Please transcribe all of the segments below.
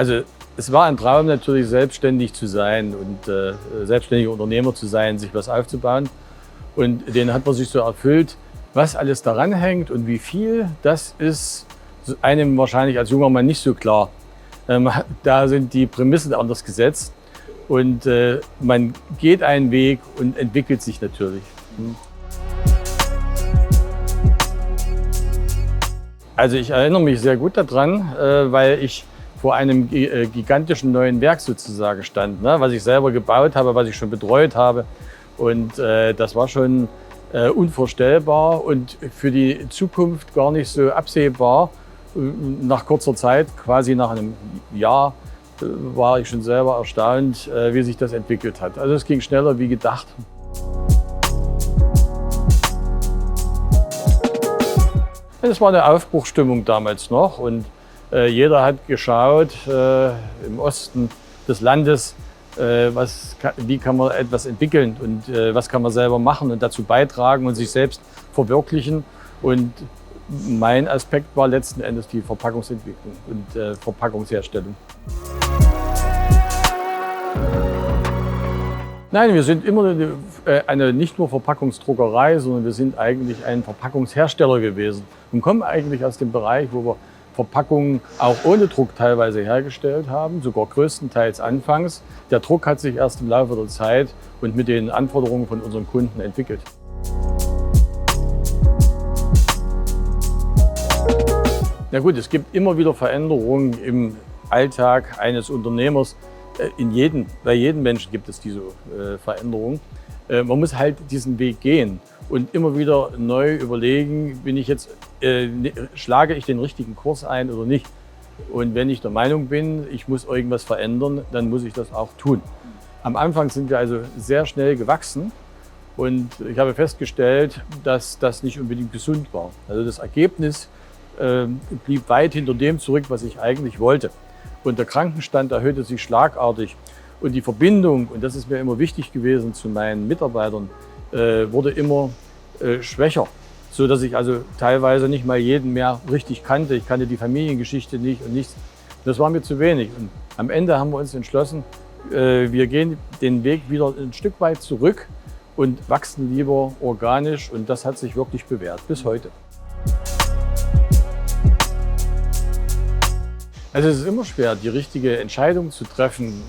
Also es war ein Traum natürlich, selbstständig zu sein und selbstständiger Unternehmer zu sein, sich was aufzubauen. Und den hat man sich so erfüllt. Was alles daran hängt und wie viel, das ist einem wahrscheinlich als junger Mann nicht so klar. Da sind die Prämissen anders gesetzt und man geht einen Weg und entwickelt sich natürlich. Also ich erinnere mich sehr gut daran, weil ich vor einem gigantischen neuen Werk sozusagen stand, ne, was ich selber gebaut habe, was ich schon betreut habe. Und das war schon unvorstellbar und für die Zukunft gar nicht so absehbar. Nach kurzer Zeit, quasi nach einem Jahr, war ich schon selber erstaunt, wie sich das entwickelt hat. Also es ging schneller wie gedacht. Es war eine Aufbruchsstimmung damals noch und jeder hat geschaut im Osten des Landes, wie kann man etwas entwickeln und was kann man selber machen und dazu beitragen und sich selbst verwirklichen. Und mein Aspekt war letzten Endes die Verpackungsentwicklung und Verpackungsherstellung. Nein, wir sind immer eine nicht nur Verpackungsdruckerei, sondern wir sind eigentlich ein Verpackungshersteller gewesen und kommen eigentlich aus dem Bereich, wo wir Verpackungen auch ohne Druck teilweise hergestellt haben, sogar größtenteils anfangs. Der Druck hat sich erst im Laufe der Zeit und mit den Anforderungen von unseren Kunden entwickelt. Na gut, es gibt immer wieder Veränderungen im Alltag eines Unternehmers. Bei jedem Menschen gibt es diese Veränderungen. Man muss halt diesen Weg gehen und immer wieder neu überlegen, schlage ich den richtigen Kurs ein oder nicht. Und wenn ich der Meinung bin, ich muss irgendwas verändern, dann muss ich das auch tun. Am Anfang sind wir also sehr schnell gewachsen und ich habe festgestellt, dass das nicht unbedingt gesund war. Also das Ergebnis blieb weit hinter dem zurück, was ich eigentlich wollte. Und der Krankenstand erhöhte sich schlagartig. Und die Verbindung, und das ist mir immer wichtig gewesen zu meinen Mitarbeitern, wurde immer schwächer. So dass ich also teilweise nicht mal jeden mehr richtig kannte. Ich kannte die Familiengeschichte nicht und nichts. Das war mir zu wenig. Und am Ende haben wir uns entschlossen, wir gehen den Weg wieder ein Stück weit zurück und wachsen lieber organisch. Und das hat sich wirklich bewährt bis heute. Also es ist immer schwer, die richtige Entscheidung zu treffen.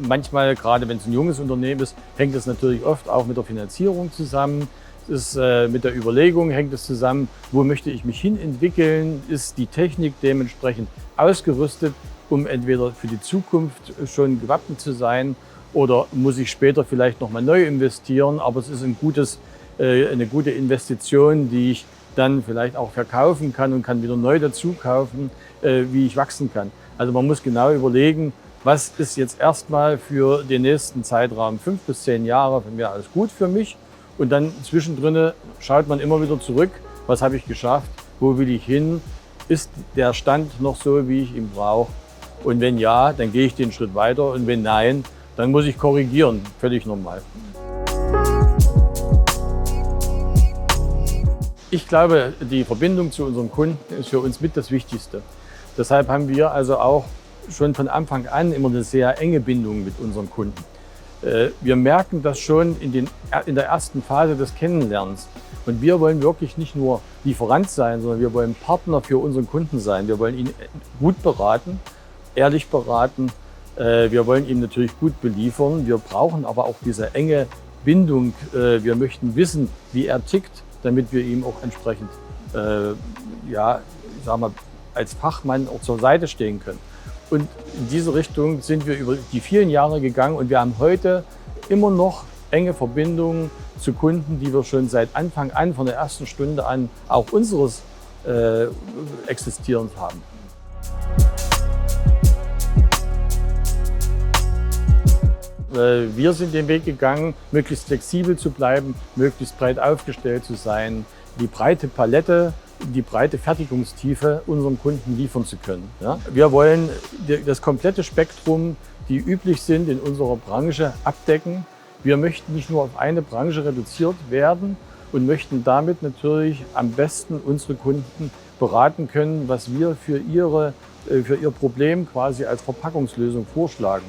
Manchmal, gerade wenn es ein junges Unternehmen ist, hängt es natürlich oft auch mit der Finanzierung zusammen. Mit der Überlegung hängt es zusammen, wo möchte ich mich hin entwickeln? Ist die Technik dementsprechend ausgerüstet, um entweder für die Zukunft schon gewappnet zu sein oder muss ich später vielleicht nochmal neu investieren? Aber es ist eine gute Investition, die ich dann vielleicht auch verkaufen kann und kann wieder neu dazu kaufen, wie ich wachsen kann. Also man muss genau überlegen, was ist jetzt erstmal für den nächsten Zeitraum, 5 bis 10 Jahre, wäre alles gut für mich. Und dann zwischendrin schaut man immer wieder zurück, was habe ich geschafft, wo will ich hin, ist der Stand noch so, wie ich ihn brauche. Und wenn ja, dann gehe ich den Schritt weiter und wenn nein, dann muss ich korrigieren, völlig normal. Ich glaube, die Verbindung zu unseren Kunden ist für uns mit das Wichtigste. Deshalb haben wir also auch schon von Anfang an immer eine sehr enge Bindung mit unseren Kunden. Wir merken das schon in der ersten Phase des Kennenlernens. Und wir wollen wirklich nicht nur Lieferant sein, sondern wir wollen Partner für unseren Kunden sein. Wir wollen ihn gut beraten, ehrlich beraten. Wir wollen ihn natürlich gut beliefern. Wir brauchen aber auch diese enge Bindung. Wir möchten wissen, wie er tickt, damit wir ihm auch entsprechend als Fachmann auch zur Seite stehen können. Und in diese Richtung sind wir über die vielen Jahre gegangen und wir haben heute immer noch enge Verbindungen zu Kunden, die wir schon seit Anfang an, von der ersten Stunde an, auch unseres Existierens haben. Wir sind den Weg gegangen, möglichst flexibel zu bleiben, möglichst breit aufgestellt zu sein, die breite Palette, die breite Fertigungstiefe unserem Kunden liefern zu können. Ja? Wir wollen das komplette Spektrum, die üblich sind in unserer Branche, abdecken. Wir möchten nicht nur auf eine Branche reduziert werden und möchten damit natürlich am besten unsere Kunden beraten können, was wir für ihre für ihr Problem quasi als Verpackungslösung vorschlagen.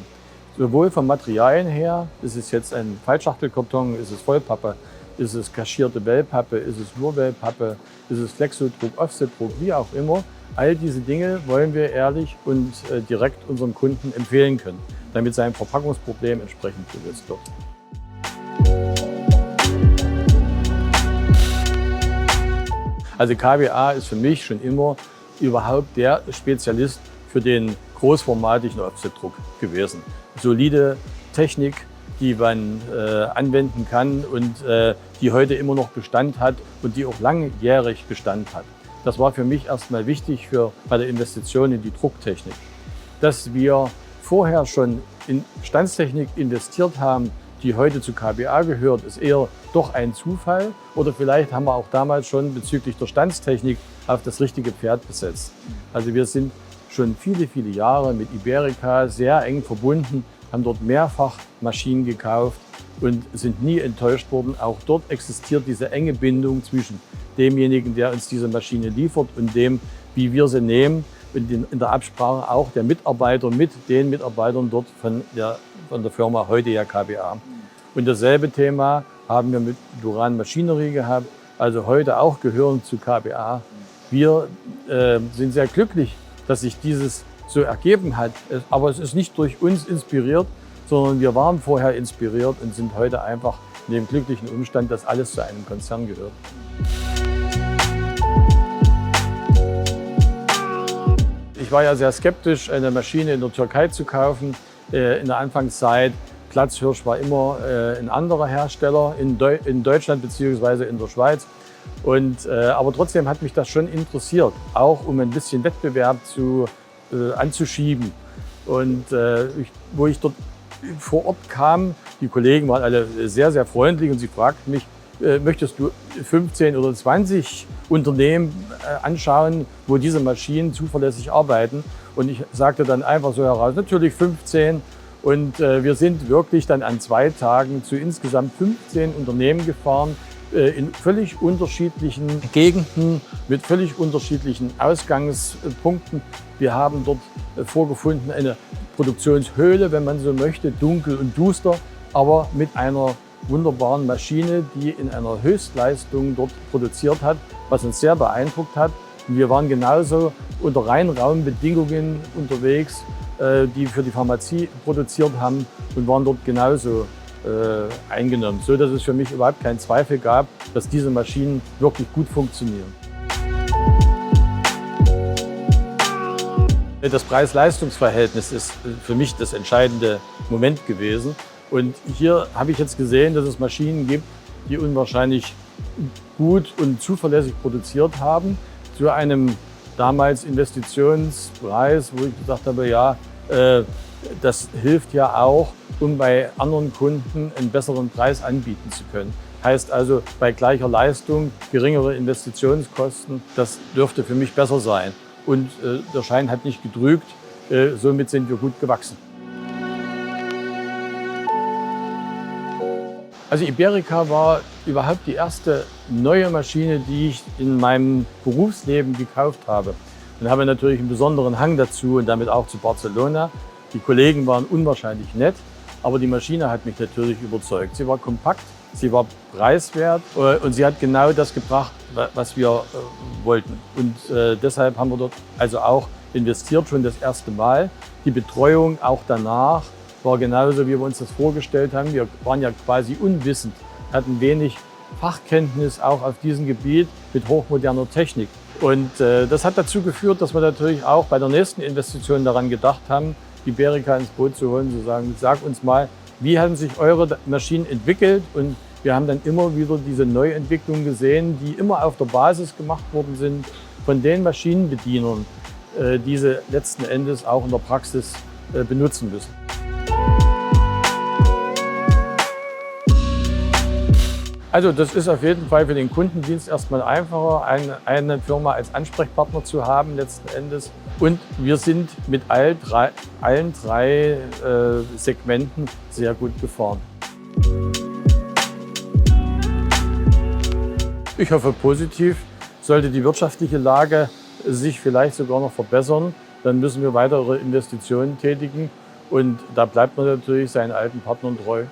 Sowohl von Materialien her, ist es jetzt ein Faltschachtelkarton, ist es Vollpappe, ist es kaschierte Wellpappe, ist es nur Wellpappe, ist es Flexodruck, Offsetdruck, wie auch immer. All diese Dinge wollen wir ehrlich und direkt unserem Kunden empfehlen können, damit sein Verpackungsproblem entsprechend gelöst wird. Also KBA ist für mich schon immer überhaupt der Spezialist für den großformatigen Offsetdruck gewesen. Solide Technik, die man anwenden kann und die heute immer noch Bestand hat und die auch langjährig Bestand hat. Das war für mich erstmal wichtig bei der Investition in die Drucktechnik. Dass wir vorher schon in Standstechnik investiert haben, die heute zu KBA gehört, ist eher doch ein Zufall. Oder vielleicht haben wir auch damals schon bezüglich der Standstechnik auf das richtige Pferd gesetzt. Also wir sind schon viele, viele Jahre mit Iberica sehr eng verbunden, haben dort mehrfach Maschinen gekauft und sind nie enttäuscht worden. Auch dort existiert diese enge Bindung zwischen demjenigen, der uns diese Maschine liefert und dem, wie wir sie nehmen. Und in der Absprache auch der Mitarbeiter mit den Mitarbeitern dort von der Firma, heute ja KBA. Und dasselbe Thema haben wir mit Duran Machinery gehabt, also heute auch gehören zu KBA. Wir sind sehr glücklich, dass sich dieses so ergeben hat. Aber es ist nicht durch uns inspiriert, sondern wir waren vorher inspiriert und sind heute einfach in dem glücklichen Umstand, dass alles zu einem Konzern gehört. Ich war ja sehr skeptisch, eine Maschine in der Türkei zu kaufen. In der Anfangszeit, Platzhirsch war immer ein anderer Hersteller in Deutschland bzw. in der Schweiz. Aber trotzdem hat mich das schon interessiert, auch um ein bisschen Wettbewerb anzuschieben. Und wo ich dort vor Ort kam, die Kollegen waren alle sehr, sehr freundlich und sie fragten mich, möchtest du 15 oder 20 Unternehmen anschauen, wo diese Maschinen zuverlässig arbeiten? Und ich sagte dann einfach so heraus, natürlich 15. Und wir sind wirklich dann an 2 Tagen zu insgesamt 15 Unternehmen gefahren, in völlig unterschiedlichen Gegenden, mit völlig unterschiedlichen Ausgangspunkten. Wir haben dort vorgefunden eine Produktionshöhle, wenn man so möchte, dunkel und duster, aber mit einer wunderbaren Maschine, die in einer Höchstleistung dort produziert hat, was uns sehr beeindruckt hat. Und wir waren genauso unter Reinraumbedingungen unterwegs, die für die Pharmazie produziert haben und waren dort genauso eingenommen, so dass es für mich überhaupt keinen Zweifel gab, dass diese Maschinen wirklich gut funktionieren. Das Preis-Leistungs-Verhältnis ist für mich das entscheidende Moment gewesen. Und hier habe ich jetzt gesehen, dass es Maschinen gibt, die unwahrscheinlich gut und zuverlässig produziert haben, zu einem damals Investitionspreis, wo ich gesagt habe, ja, das hilft ja auch, um bei anderen Kunden einen besseren Preis anbieten zu können. Heißt also, bei gleicher Leistung, geringere Investitionskosten, das dürfte für mich besser sein. Und der Schein hat nicht getrügt, somit sind wir gut gewachsen. Also Iberica war überhaupt die erste neue Maschine, die ich in meinem Berufsleben gekauft habe. Dann habe ich natürlich einen besonderen Hang dazu und damit auch zu Barcelona. Die Kollegen waren unwahrscheinlich nett, aber die Maschine hat mich natürlich überzeugt. Sie war kompakt, sie war preiswert und sie hat genau das gebracht, was wir wollten. Und deshalb haben wir dort also auch investiert, schon das erste Mal. Die Betreuung auch danach war genauso, wie wir uns das vorgestellt haben. Wir waren ja quasi unwissend, hatten wenig Fachkenntnis auch auf diesem Gebiet mit hochmoderner Technik. Und das hat dazu geführt, dass wir natürlich auch bei der nächsten Investition daran gedacht haben, Iberica ins Boot zu holen, zu sagen, sag uns mal, wie haben sich eure Maschinen entwickelt? Und wir haben dann immer wieder diese Neuentwicklungen gesehen, die immer auf der Basis gemacht worden sind von den Maschinenbedienern, die sie letzten Endes auch in der Praxis benutzen müssen. Also das ist auf jeden Fall für den Kundendienst erstmal einfacher, eine Firma als Ansprechpartner zu haben letzten Endes. Und wir sind mit allen drei Segmenten sehr gut gefahren. Ich hoffe positiv. Sollte die wirtschaftliche Lage sich vielleicht sogar noch verbessern, dann müssen wir weitere Investitionen tätigen. Und da bleibt man natürlich seinen alten Partnern treu.